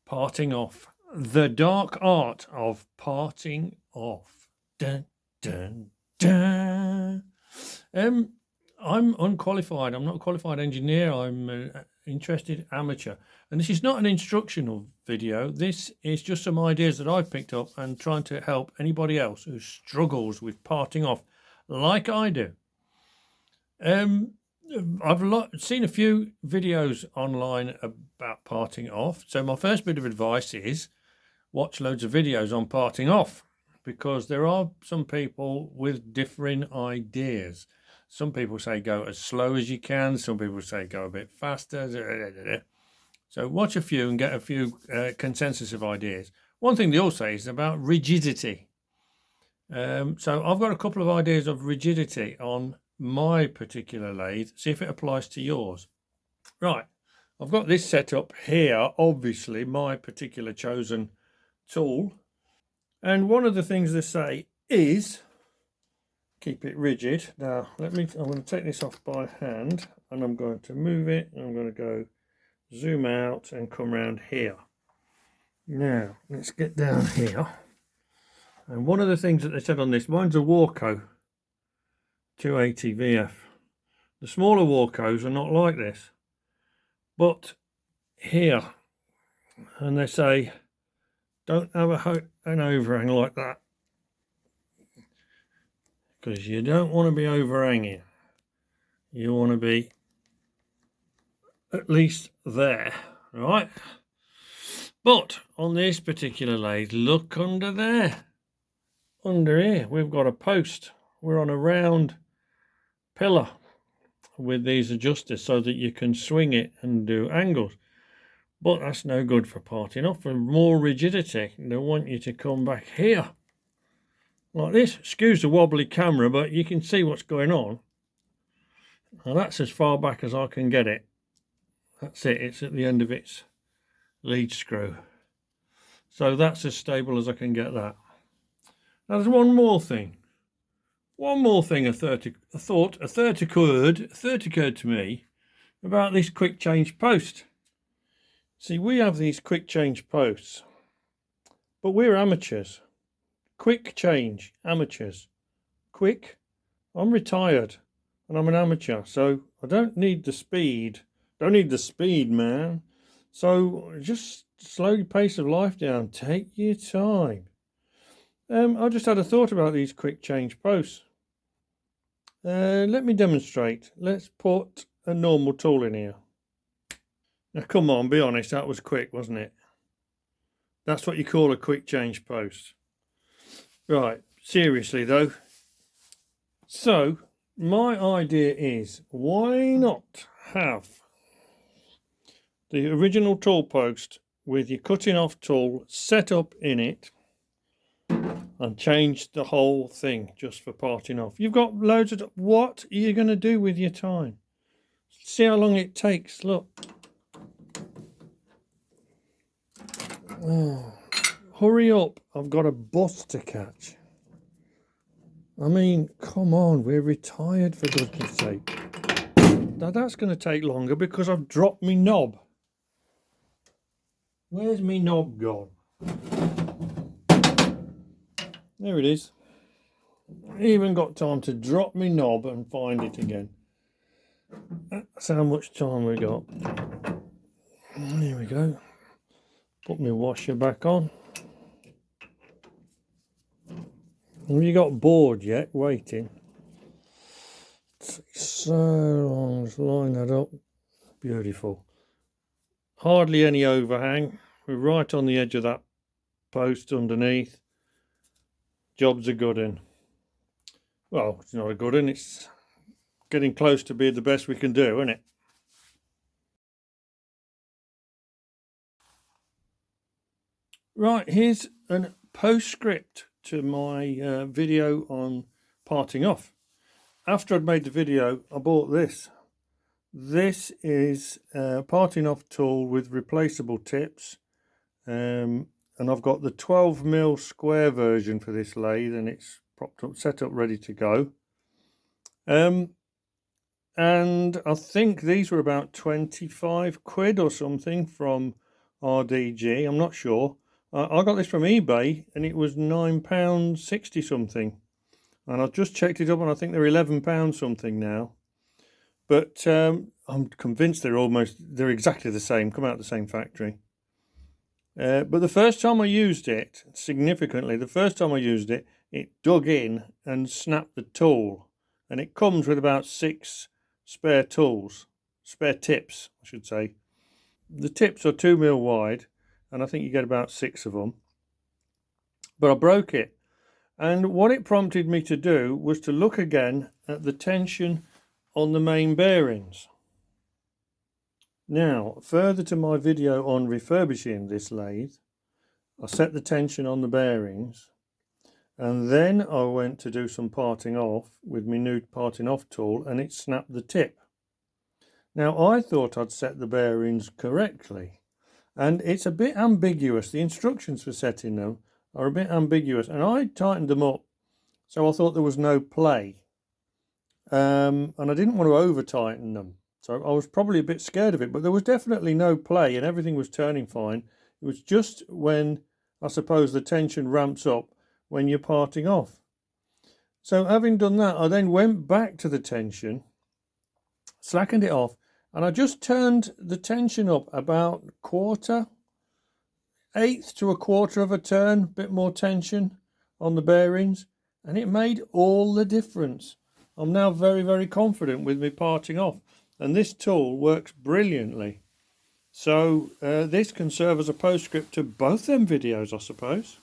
Parting off. The dark art of parting off. Dun, dun, dun. I'm unqualified. I'm not a qualified engineer. I'm an interested amateur. And this is not an instructional video. This is just some ideas that I've picked up and trying to help anybody else who struggles with parting off like I do. I've seen a few videos online about parting off. So my first bit of advice is watch loads of videos on parting off, because there are some people with differing ideas. Some people say go as slow as you can. Some people say go a bit faster. So watch a few and get a few consensus of ideas. One thing they all say is about rigidity. So I've got a couple of ideas of rigidity on my particular lathe. See if it applies to yours. Right, I've got this set up here, obviously my particular chosen tool. And one of the things they say is keep it rigid. Now I'm going to take this off by hand and I'm going to move it. I'm going to go zoom out and come around here. Now let's get down here. And one of the things that they said on this, mine's a Warco 280 VF. The smaller Warcos are not like this, but here, and they say don't have an overhang like that, because you don't want to be overhanging. You want to be at least there, right? But on this particular lathe, look under there. Under here, we've got a post. We're on a round pillar with these adjusters so that you can swing it and do angles. But that's no good for parting off. For more rigidity, they want you to come back here like this. Excuse the wobbly camera, but you can see what's going on. And that's as far back as I can get it. That's it. It's at the end of its lead screw. So that's as stable as I can get that. Now there's one more thing. A thought occurred to me about this quick change post. See, we have these quick change posts, but we're amateurs. Quick change, amateurs. Quick, I'm retired and I'm an amateur, so I don't need the speed. Don't need the speed, man. So just slow your pace of life down. Take your time. I just had a thought about these quick change posts. Let me demonstrate. Let's put a normal tool in here. Now come on, be honest, that was quick, wasn't it? That's what you call a quick change post. Right, seriously though. So my idea is, why not have the original tool post with your cutting off tool set up in it and change the whole thing just for parting off. You've got loads of... What are you going to do with your time? See how long it takes. Look. Oh, hurry up. I've got a bus to catch. I mean, come on. We're retired, for goodness sake. Now that's going to take longer because I've dropped my knob. Where's my knob gone? There it is. I even got time to drop my knob and find it again. That's how much time we got. Here we go. Put my washer back on. Have you got bored yet waiting? It takes so long to line that up. Beautiful. Hardly any overhang. We're right on the edge of that post underneath. Job's a good one. Well, it's not a good one, it's getting close to being the best we can do, isn't it? Right, here's a postscript to my video on parting off. After I'd made the video, I bought this. This is a parting off tool with replaceable tips. And I've got the 12mm square version for this lathe, and it's propped up, set up, ready to go. And I think these were about 25 quid or something from RDG, I'm not sure. I got this from eBay and it was £9.60 something. And I've just checked it up and I think they're £11 something now. But I'm convinced they're exactly the same, come out of the same factory. But the first time I used it, significantly, it dug in and snapped the tool. And it comes with about 6 spare tips, I should say. The tips are 2mm wide, and I think you get about 6 of them. But I broke it. And what it prompted me to do was to look again at the tension on the main bearings. Now, further to my video on refurbishing this lathe, I set the tension on the bearings, and then I went to do some parting off with my new parting off tool, and it snapped the tip. Now, I thought I'd set the bearings correctly, and it's a bit ambiguous. The instructions for setting them are a bit ambiguous, and I tightened them up, so I thought there was no play. And I didn't want to over tighten them, so I was probably a bit scared of it, but there was definitely no play and everything was turning fine. It was just when, I suppose, the tension ramps up when you're parting off. So having done that, I then went back to the tension, slackened it off, and I just turned the tension up about 1/4, 1/8 to 1/4 of a turn, a bit more tension on the bearings, and it made all the difference. I'm now very, very confident with me parting off, and this tool works brilliantly. So this can serve as a postscript to both them videos, I suppose.